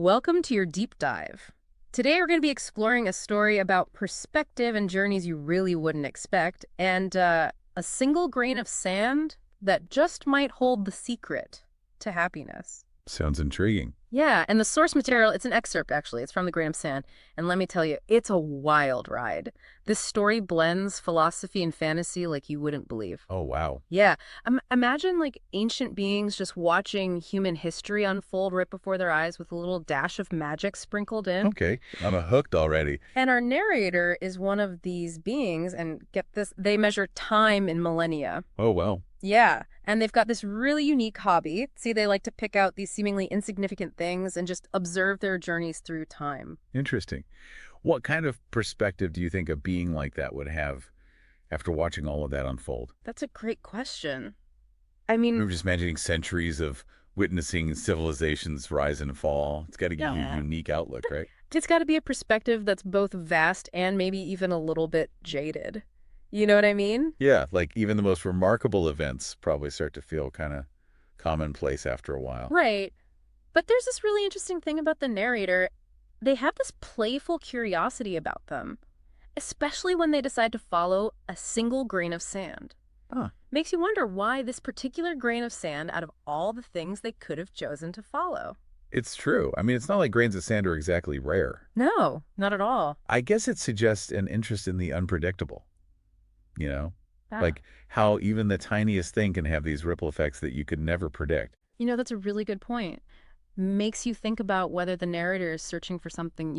Welcome to your deep dive. Today we're going to be exploring a story about perspective and journeys you really wouldn't expect, and a single grain of sand that just might hold the secret to happiness. Sounds intriguing. Yeah, and the source material, it's an excerpt actually. It's from The Grain of Sand. And let me tell you, it's a wild ride. This story blends philosophy and fantasy like you wouldn't believe. Oh, wow. Yeah. Imagine like ancient beings just watching human history unfold right before their eyes with a little dash of magic sprinkled in. Okay, I'm hooked already. And our narrator is one of these beings, and get this, they measure time in millennia. Oh, wow. Yeah, and they've got this really unique hobby. See, they like to pick out these seemingly insignificant things and just observe their journeys through time. Interesting. What kind of perspective do you think a being like that would have after watching all of that unfold? That's a great question. I We mean, were just imagining centuries of witnessing civilizations rise and fall. It's got to give you a yeah, unique outlook, right? it's got to be a perspective that's both vast and maybe even a little bit jaded. You know what I mean? Yeah, like even the most remarkable events probably start to feel kind of commonplace after a while. Right. But there's this really interesting thing about the narrator. They have this playful curiosity about them, especially when they decide to follow a single grain of sand. Huh. Makes you wonder why this particular grain of sand out of all the things they could have chosen to follow. It's true. I mean, it's not like grains of sand are exactly rare. No, not at all. I guess it suggests an interest in the unpredictable. you know? Ah. Like how even the tiniest thing can have these ripple effects that you could never predict. That's a really good point. Makes you think about whether the narrator is searching for something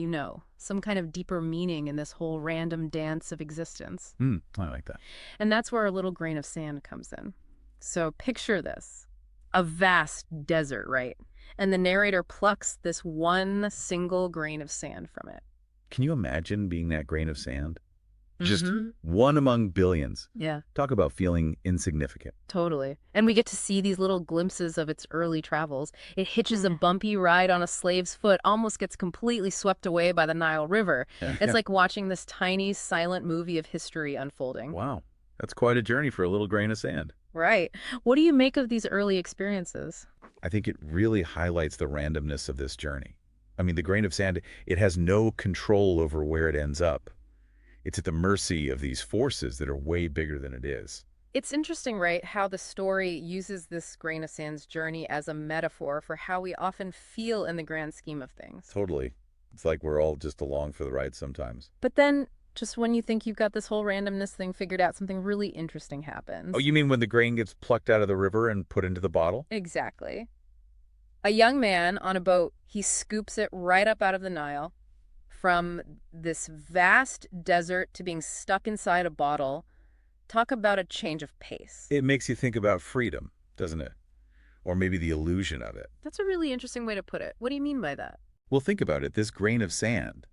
some kind of deeper meaning in this whole random dance of existence. I like that. And that's where a little grain of sand comes in. So picture this, a vast desert, right? And the narrator plucks this one single grain of sand from it. Can you imagine being that grain of sand? Just Mhm. one among billions. Yeah, Talk about feeling insignificant. totally. And we get to see these little glimpses of its early travels. It hitches a bumpy ride on a slave's foot, almost gets completely swept away by the Nile River. It's like watching this tiny, silent movie of history unfolding. Wow. That's quite a journey for a little grain of sand. Right. What do you make of these early experiences? I think it really highlights the randomness of this journey. I mean, the grain of sand, it has no control over where it ends up. It's at the mercy of these forces that are way bigger than it is. It's interesting, right, how the story uses this grain of sand's journey as a metaphor for how we often feel in the grand scheme of things. Totally. It's like we're all just along for the ride sometimes. But then, just when you think you've got this whole randomness thing figured out, something really interesting happens. Oh, you mean when the grain gets plucked out of the river and put into the bottle? Exactly. A young man on a boat, he scoops it right up out of the Nile from this vast desert to being stuck inside a bottle. Talk about a change of pace. It makes you think about freedom, doesn't it? Or maybe the illusion of it. That's a really interesting way to put it. What do you mean by that? Well, think about it. This grain of sand,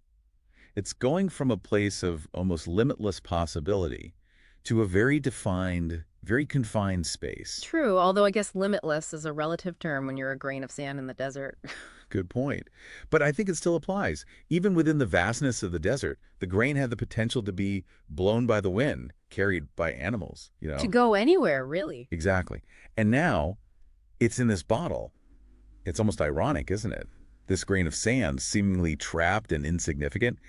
it's going from a place of almost limitless possibility to a very defined, very confined space. True, although I guess limitless is a relative term when you're a grain of sand in the desert. Good point. But I think it still applies. Even within the vastness of the desert, the grain had the potential to be blown by the wind, carried by animals. To go anywhere, really. Exactly. And now it's in this bottle. It's almost ironic, isn't it? This grain of sand, seemingly trapped and insignificant,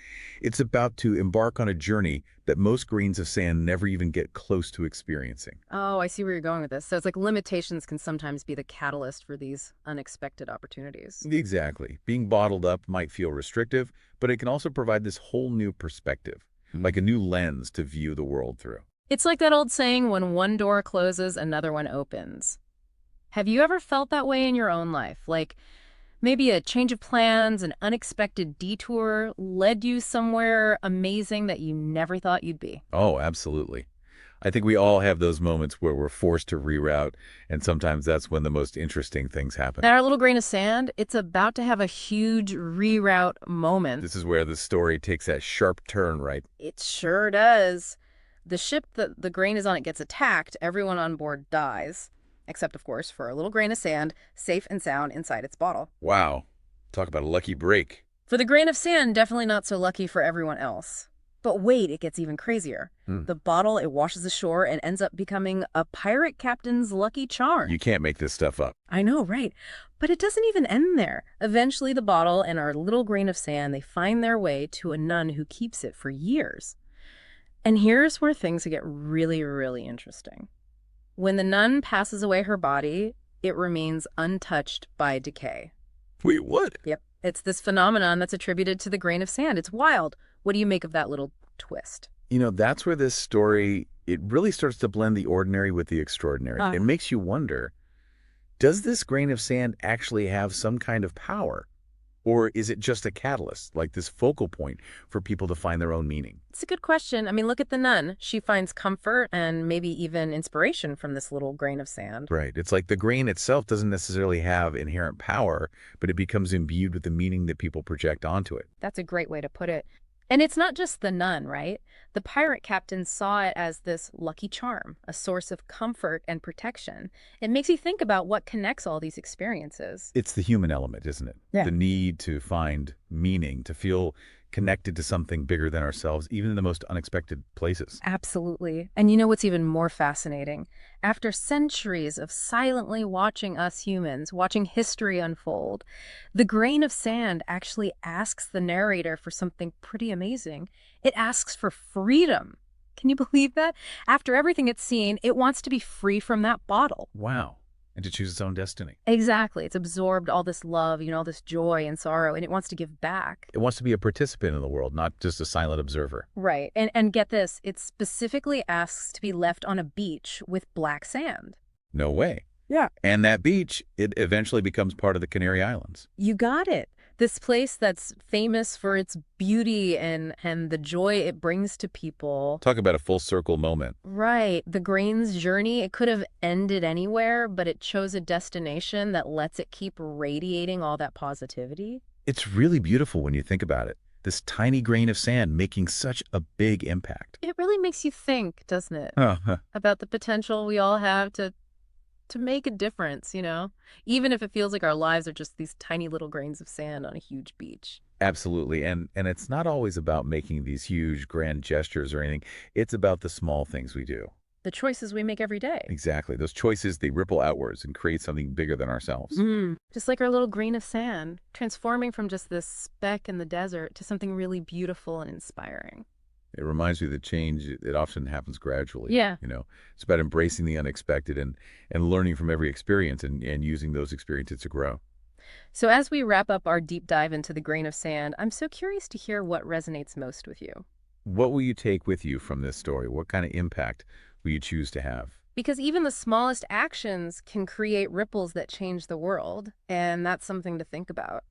it's about to embark on a journey that most grains of sand never even get close to experiencing. Oh, I see where you're going with this. So it's like limitations can sometimes be the catalyst for these unexpected opportunities. Exactly. Being bottled up might feel restrictive, but it can also provide this whole new perspective, like a new lens to view the world through. It's like that old saying, when one door closes, another one opens. Have you ever felt that way in your own life? Like maybe a change of plans, an unexpected detour led you somewhere amazing that you never thought you'd be. Oh, absolutely. I think we all have those moments where we're forced to reroute, and sometimes that's when the most interesting things happen. And our little grain of sand, it's about to have a huge reroute moment. This is where the story takes that sharp turn, right? It sure does. The ship that the grain is on, it gets attacked. Everyone on board dies, except, of course, for a little grain of sand, safe and sound inside its bottle. Wow. Talk about a lucky break. For the grain of sand, definitely not so lucky for everyone else. But wait, it gets even crazier. Hmm. The bottle, it washes ashore and ends up becoming a pirate captain's lucky charm. You can't make this stuff up. I know, right? But it doesn't even end there. Eventually, the bottle and our little grain of sand, they find their way to a nun who keeps it for years. And here's where things get really, really interesting. When the nun passes away her body, it remains untouched by decay. Wait, what? Yep. It's this phenomenon that's attributed to the grain of sand. It's wild. What do you make of that little twist? That's where this story, it really starts to blend the ordinary with the extraordinary. It makes you wonder, does this grain of sand actually have some kind of power? Or is it just a catalyst, like this focal point for people to find their own meaning? It's a good question. I mean, look at the nun. She finds comfort and maybe even inspiration from this little grain of sand. Right. It's like the grain itself doesn't necessarily have inherent power, but it becomes imbued with the meaning that people project onto it. That's a great way to put it. And it's not just the nun, right? The pirate captain saw it as this lucky charm, a source of comfort and protection. It makes you think about what connects all these experiences. It's the human element, isn't it? Yeah. The need to find meaning, to feel connected to something bigger than ourselves, even in the most unexpected places. Absolutely. And you know what's even more fascinating? After centuries of silently watching us humans, watching history unfold, the grain of sand actually asks the narrator for something pretty amazing. It asks for freedom. Can you believe that? After everything it's seen, it wants to be free from that bottle. Wow. And to choose its own destiny. Exactly. It's absorbed all this love, all this joy and sorrow, and it wants to give back. It wants to be a participant in the world, not just a silent observer. Right. And get this, it specifically asks to be left on a beach with black sand. No way. Yeah. And that beach, it eventually becomes part of the Canary Islands. You got it. This place that's famous for its beauty and the joy it brings to people. Talk about a full circle moment. Right. The grain's journey, it could have ended anywhere, but it chose a destination that lets it keep radiating all that positivity. It's really beautiful when you think about it. This tiny grain of sand making such a big impact. It really makes you think, doesn't it? Huh. About the potential we all have to make a difference, even if it feels like our lives are just these tiny little grains of sand on a huge beach. Absolutely. And it's not always about making these huge grand gestures or anything. It's about the small things we do. The choices we make every day. Exactly. Those choices, they ripple outwards and create something bigger than ourselves. Just like our little grain of sand, transforming from just this speck in the desert to something really beautiful and inspiring. It reminds me that change, it often happens gradually. Yeah. It's about embracing the unexpected and learning from every experience and using those experiences to grow. So as we wrap up our deep dive into the grain of sand, I'm so curious to hear what resonates most with you. What will you take with you from this story? What kind of impact will you choose to have? Because even the smallest actions can create ripples that change the world, and that's something to think about.